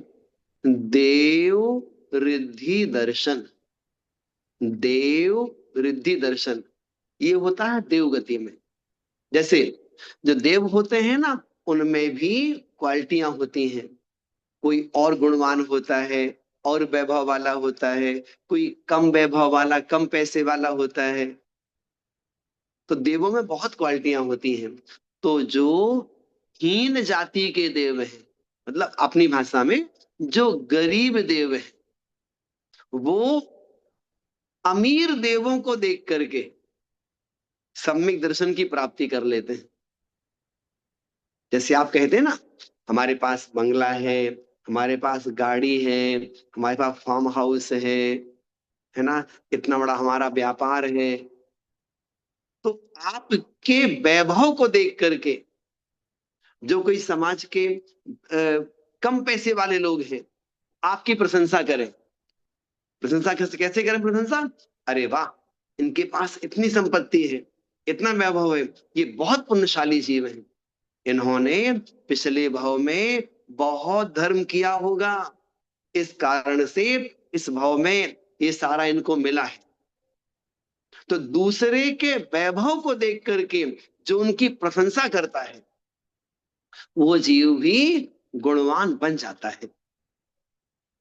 देव रिद्धि दर्शन। देव रिद्धि दर्शन ये होता है देव गति में। जैसे जो देव होते हैं ना, उनमें भी क्वालिटियां होती हैं। कोई और गुणवान होता है, और वैभव वाला होता है, कोई कम वैभव वाला, कम पैसे वाला होता है। तो देवों में बहुत क्वालिटियां होती हैं। तो जो हीन जाति के देव हैं, मतलब अपनी भाषा में जो गरीब देव है, वो अमीर देवों को देख करके सम्यक दर्शन की प्राप्ति कर लेते हैं। जैसे आप कहते हैं ना, हमारे पास बंगला है, हमारे पास गाड़ी है, हमारे पास फार्म हाउस है ना, इतना बड़ा हमारा व्यापार है। तो आपके वैभव को देख करके जो कोई समाज के कम पैसे वाले लोग हैं, आपकी प्रशंसा करें। प्रशंसा कैसे करें प्रशंसा? अरे वाह, इनके पास इतनी संपत्ति है, इतना वैभव है, ये बहुत पुण्यशाली जीव है, इन्होंने पिछले भाव में बहुत धर्म किया होगा, इस कारण से इस भाव में ये सारा इनको मिला है। तो दूसरे के वैभव को देख करके जो उनकी प्रशंसा करता है, वो जीव भी गुणवान बन जाता है।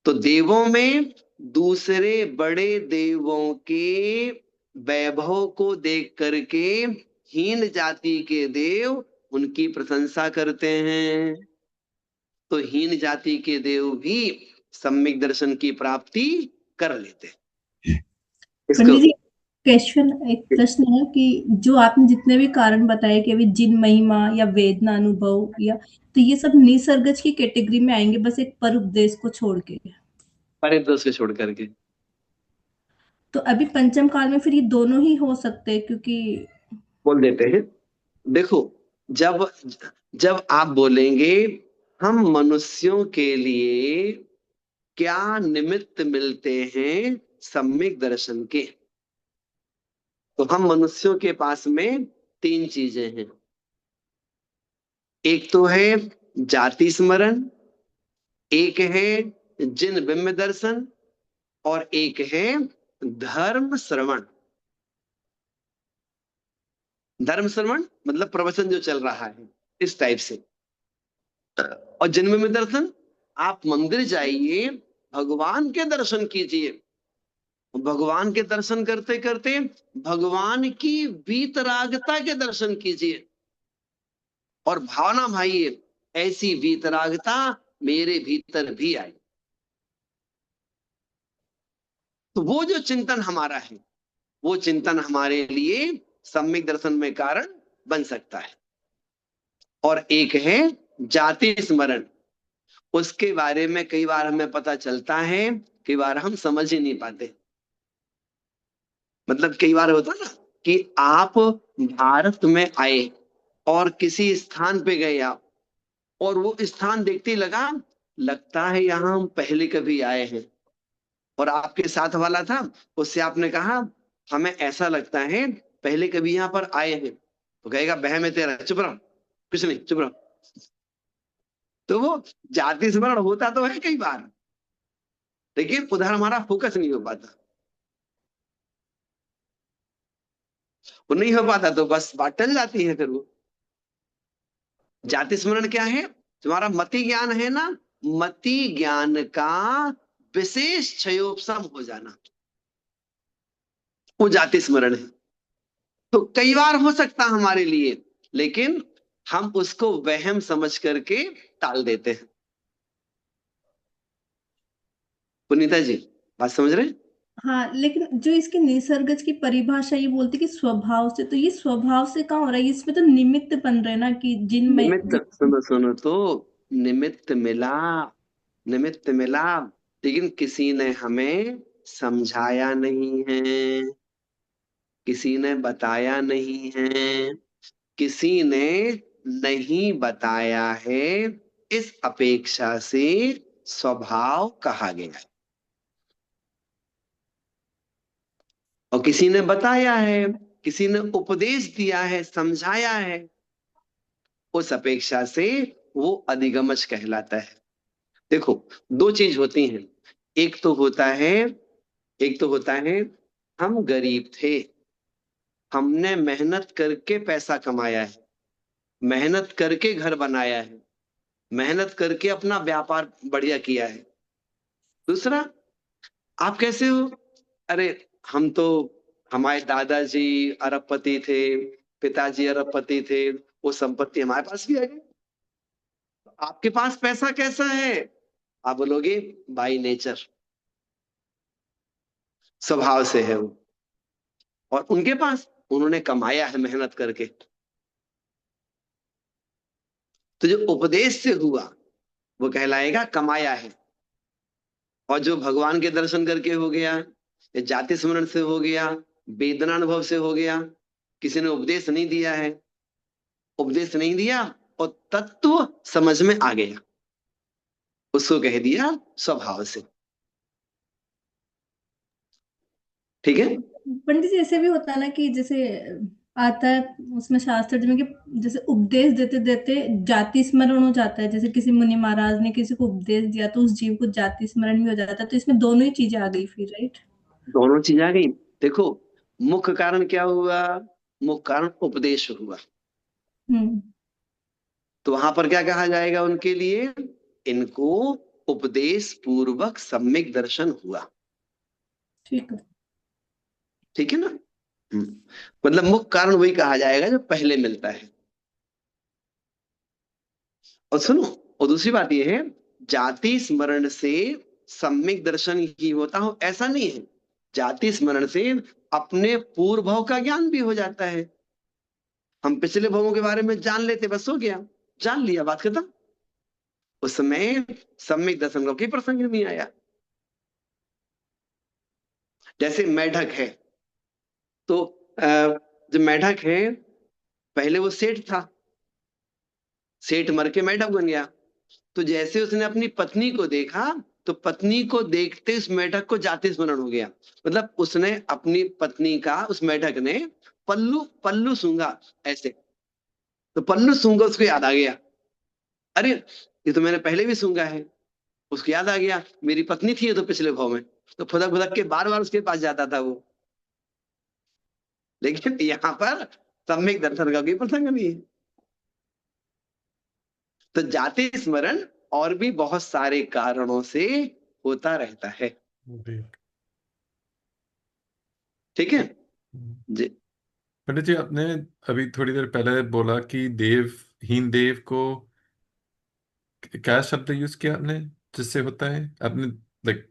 तो देवों में दूसरे बड़े देवों के वैभव को देख करके हीन जाति के देव उनकी प्रशंसा करते हैं। तो हीन जाति के देव भी सम्यक दर्शन की प्राप्ति कर लेते हैं। पंडित जी, क्वेश्चन, एक प्रश्न है कि जो आपने जितने भी कारण बताए कि अभी जिन महिमा या वेदना अनुभव, या तो ये सब निसर्गज की कैटेगरी में आएंगे, बस एक पर उपदेश को छोड़ के? परिदोष को छोड़ करके तो अभी पंचम काल में फिर ये दोनों ही हो सकते हैं, क्योंकि बोल देते हैं। देखो, जब जब आप बोलेंगे हम मनुष्यों के लिए क्या निमित्त मिलते हैं सम्यक दर्शन के, तो हम मनुष्यों के पास में तीन चीजें हैं। एक तो है जाति स्मरण, एक है जिन बिंब दर्शन, और एक है धर्म श्रवण। धर्म श्रवण मतलब प्रवचन जो चल रहा है इस टाइप से। और जिन बिंब दर्शन, आप मंदिर जाइए, भगवान के दर्शन कीजिए, भगवान के दर्शन करते करते भगवान की वीतरागता के दर्शन कीजिए, और भावना भाई ऐसी वीतरागता मेरे भीतर भी आई। तो वो जो चिंतन हमारा है, वो चिंतन हमारे लिए सम्यक दर्शन में कारण बन सकता है। और एक है जाति स्मरण, उसके बारे में कई बार हमें पता चलता है, कई बार हम समझ ही नहीं पाते। मतलब कई बार होता ना कि आप भारत में आए और किसी स्थान पे गए आप, और वो स्थान देखते ही लगता है यहाँ हम पहले कभी आए हैं, और आपके साथ वाला था, उससे आपने कहा हमें ऐसा लगता है पहले कभी यहाँ पर आए हैं, तो कहेगा बह में तेरा, चुप रहो, कुछ नहीं, चुप रहो। तो वो जाति स्मरण होता तो है कई बार, लेकिन उधर हमारा फोकस नहीं हो पाता। वो नहीं हो पाता तो बस बात टल जाती है। फिर वो जाति स्मरण क्या है? तुम्हारा मति ज्ञान है ना, मति ज्ञान का विशेष क्षयोपशम हो जाना, वो जाति स्मरण है। तो कई बार हो सकता हमारे लिए, लेकिन हम उसको वहम समझ करके टाल देते हैं। पुनीता जी बात समझ रहे हैं? हाँ, लेकिन जो इसके निसर्गज की परिभाषा ये बोलती कि स्वभाव से, तो ये स्वभाव से कहाँ हो रहा है? इसमें तो निमित्त बन रहे हैं ना, कि निमित्त, सुनो सुनो, तो निमित्त मिला, निमित्त मिला, लेकिन किसी ने हमें समझाया नहीं है, किसी ने बताया नहीं है, किसी ने नहीं बताया है, इस अपेक्षा से स्वभाव कहा गया है। और किसी ने बताया है, किसी ने उपदेश दिया है, समझाया है, उस अपेक्षा से वो अधिगमच कहलाता है। देखो, दो चीज होती हैं। एक तो होता है, एक तो होता है हम गरीब थे, हमने मेहनत करके पैसा कमाया है, मेहनत करके घर बनाया है, मेहनत करके अपना व्यापार बढ़िया किया है। दूसरा, आप कैसे हो? अरे हम तो, हमारे दादाजी अरबपति थे, पिताजी अरबपति थे, वो संपत्ति हमारे पास भी आ गई। आपके पास पैसा कैसा है? आप बोलोगे बाय नेचर, स्वभाव से है वो। और उनके पास, उन्होंने कमाया है मेहनत करके। तो जो उपदेश से हुआ वो कहलाएगा कमाया है, और जो भगवान के दर्शन करके हो गया, या जाति स्मरण से हो गया, वेदनानुभव से हो गया, किसी ने उपदेश नहीं दिया है, उपदेश नहीं दिया और तत्व समझ में आ गया, उसको कह दिया स्वभाव से। ठीक है? पंडित जी ऐसे भी होता है ना कि जैसे आता है उसमें शास्त्र में कि जैसे उपदेश देते देते जाति स्मरण हो जाता है, जैसे किसी मुनि महाराज ने किसी को उपदेश दिया तो उस जीव को जाति स्मरण भी हो जाता है। तो इसमें दोनों ही चीजें आ गई फिर, राइट? दोनों चीज आ गई। देखो, मुख्य कारण क्या हुआ? मुख्य कारण उपदेश हुआ। हम्म। तो वहां पर क्या कहा जाएगा उनके लिए? इनको उपदेश पूर्वक सम्यक दर्शन हुआ। ठीक है। ठीक है ना? मतलब मुख्य कारण वही कहा जाएगा जो पहले मिलता है। और सुनो, और दूसरी बात यह है, जाति स्मरण से सम्यक दर्शन ही होता हो ऐसा नहीं है। जाति स्मरण से अपने पूर्व भाव का ज्ञान भी हो जाता है। हम पिछले भावों के बारे में जान लेते, बस हो गया, जान लिया, बात खत्म। उसमें सम्यक दर्शन का कोई प्रसंग नहीं आया। जैसे मेढक है, तो जो मेढक है, पहले वो सेठ था, सेठ मर के मेढक बन गया। तो जैसे उसने अपनी पत्नी को देखा, तो पत्नी को देखते उस मेढक को जाति स्मरण हो गया। मतलब उसने अपनी पत्नी का, उस मेढक ने पल्लू पल्लू सूंघा ऐसे, तो पल्लू सूंघा, उसको याद आ गया, अरे ये तो मैंने पहले भी सूंघा है। उसको याद आ गया मेरी पत्नी थी ये तो पिछले भाव में, तो फुदक फुदक के बार बार उसके पास जाता था वो। लेकिन यहाँ पर सम्यक दर्शन का कोई प्रसंग नहीं है। तो जाति स्मरण और भी बहुत सारे कारणों से होता रहता है। ठीक है जी। पंडित जी, आपने अभी थोड़ी देर पहले बोला कि देवहीन देव को क्या शब्द यूज किया आपने, जिससे होता है आपने लाइक?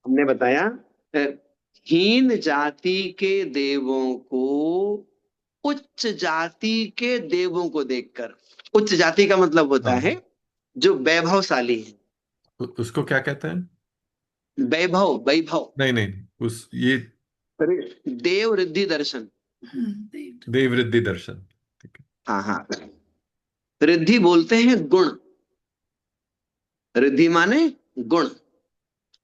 हमने बताया हीन जाति के देवों को उच्च जाति के देवों को देखकर, उच्च जाति का मतलब होता हाँ, है जो वैभवशाली है। उसको क्या कहते हैं? वैभव, वैभव, नहीं नहीं नहीं, उस ये देव रिद्धि दर्शन। देव रिद्धि दर्शन, ठीक है। हाँ हाँ, रिद्धि बोलते हैं गुण, रिद्धि माने गुण।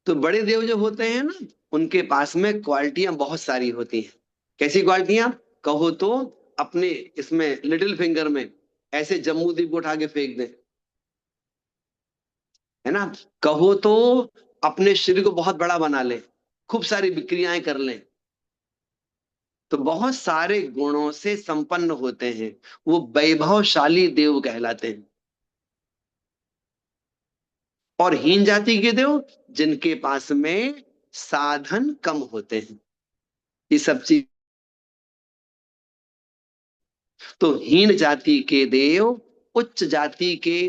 तो बड़े देव जो होते हैं ना, उनके पास में क्वालिटियां बहुत सारी होती हैं। कैसी क्वालिटियां कहो तो, अपने इसमें लिटिल फिंगर में ऐसे जम्मू द्वीप को उठा के फेंक दें, है ना। कहो तो अपने शरीर को बहुत बड़ा बना लें, खूब सारी विक्रियाएं कर लें। तो बहुत सारे गुणों से संपन्न होते हैं, वो वैभवशाली देव कहलाते हैं। और हीन जाति के देव जिनके पास में साधन कम होते हैं, ये सब चीज। तो हीन जाति के देव उच्च जाति के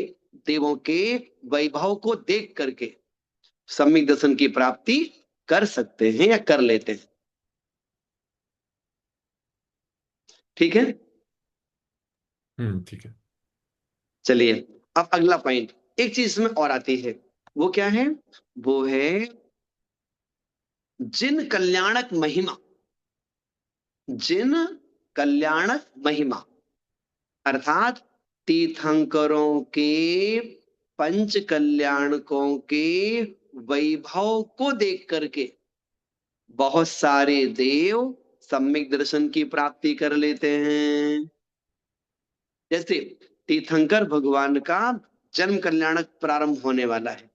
देवों के वैभव को देख करके सम्यक दर्शन की प्राप्ति कर सकते हैं या कर लेते हैं। ठीक है, ठीक है। चलिए अब अगला पॉइंट, एक चीज इसमें और आती है, वो क्या है? वो है जिन कल्याणक महिमा, जिन कल्याणक महिमा, अर्थात तीर्थंकरों के, पंच कल्याणकों के वैभव को देख करके बहुत सारे देव सम्यक दर्शन की प्राप्ति कर लेते हैं। जैसे तीर्थंकर भगवान का जन्म कल्याणक प्रारंभ होने वाला है।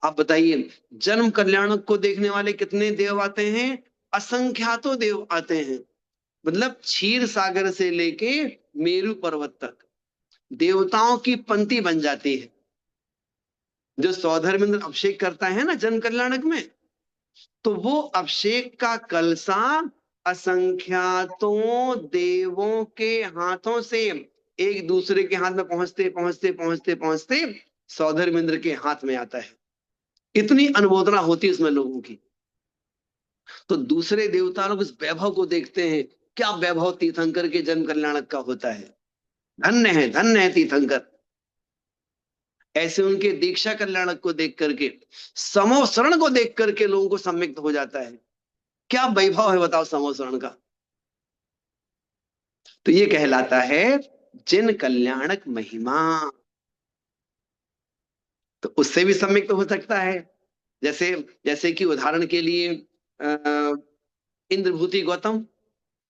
आप बताइए, जन्म कल्याणक को देखने वाले कितने देव आते हैं? असंख्यातों देव आते हैं। मतलब क्षीर सागर से लेके मेरू पर्वत तक देवताओं की पंक्ति बन जाती है। जो सौधर्मेंद्र अभिषेक करता है ना जन्म कल्याणक में, तो वो अभिषेक का कलसा असंख्यातों देवों के हाथों से एक दूसरे के हाथ में पहुंचते पहुंचते पहुंचते पहुंचते सौधर्मेंद्र के हाथ में आता है। इतनी अनुमोदना होती है उसमें लोगों की। तो दूसरे देवता लोग उस वैभव को देखते हैं, क्या वैभव तीर्थंकर के जन्म कल्याणक का होता है, धन्य है तीर्थंकर। ऐसे उनके दीक्षा कल्याणक को देख करके, समोसरण को देख करके लोगों को सम्यक्त हो जाता है। क्या वैभव है बताओ समोसरण का। तो ये कहलाता है जिन कल्याणक महिमा। तो उससे भी सम्यक्त हो सकता है। जैसे जैसे कि उदाहरण के लिए इंद्रभूति गौतम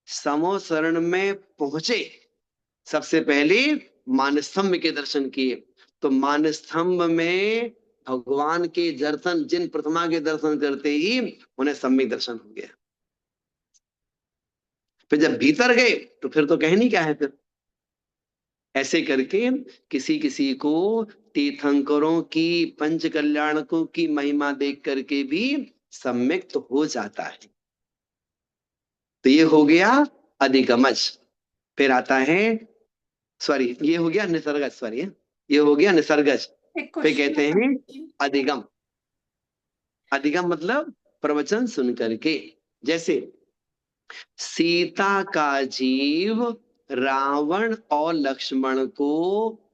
समोसरण में पहुंचे, सबसे पहले मानस्तंभ के दर्शन किए। तो मानस्तंभ में भगवान के दर्शन, जिन प्रतिमा के दर्शन करते ही उन्हें सम्यक दर्शन हो गया। फिर जब भीतर गए तो फिर तो कहनी क्या है फिर। ऐसे करके किसी किसी को तीर्थंकरों की, पंच कल्याणकों की महिमा देख करके भी सम्यक्त हो जाता है। तो ये हो गया अधिगमज। फिर आता है, सॉरी ये हो गया निसर्गज, सॉरी ये हो गया निसर्गज। फिर कहते हैं अधिगम। अधिगम मतलब प्रवचन सुन करके। जैसे सीता का जीव रावण और लक्ष्मण को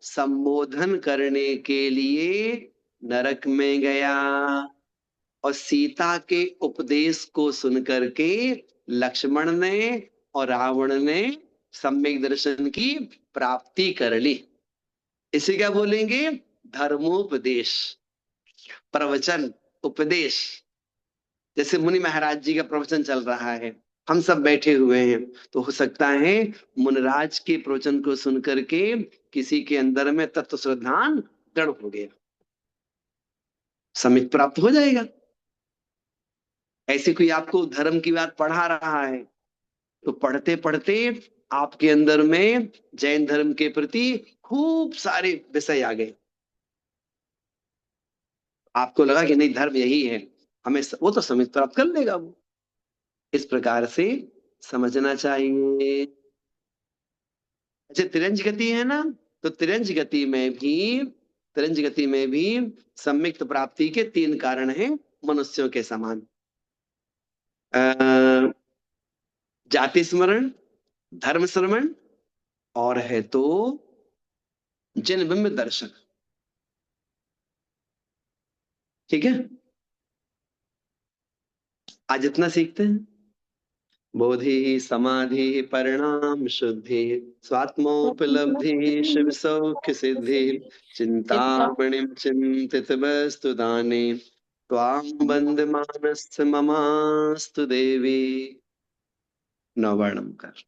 संबोधन करने के लिए नरक में गया, और सीता के उपदेश को सुनकर के लक्ष्मण ने और रावण ने सम्यक दर्शन की प्राप्ति कर ली। इसे क्या बोलेंगे? धर्मोपदेश, प्रवचन, उपदेश। जैसे मुनि महाराज जी का प्रवचन चल रहा है, हम सब बैठे हुए हैं, तो हो सकता है मुनिराज के प्रवचन को सुनकर के किसी के अंदर में तत्व श्रद्धान दृढ़ हो गया, सम्यक प्राप्त हो जाएगा। ऐसे कोई आपको धर्म की बात पढ़ा रहा है, तो पढ़ते पढ़ते आपके अंदर में जैन धर्म के प्रति खूब सारे विषय आ गए। आपको लगा कि नहीं धर्म यही है, हमें वो तो समझ प्राप्त कर लेगा वो। इस प्रकार से समझना चाहिए। अच्छा, तिरंज गति है ना, तो तिरंज गति में भी सम्यक प्राप्ति के 3 कारण हैं मनुष्यों के समान। जाति स्मरण, धर्म श्रवण, और है तो जिन बिंब दर्शन। ठीक है, आज इतना सीखते हैं। बोधि समाधि परिणाम शुद्धि स्वात्मोपलब्धि शिव सौख्य सिद्धि चिंतामणिं चिंतित वस्तु दाने त्वां बंदमानस्य ममास्तु देवी। नवर्णम कर।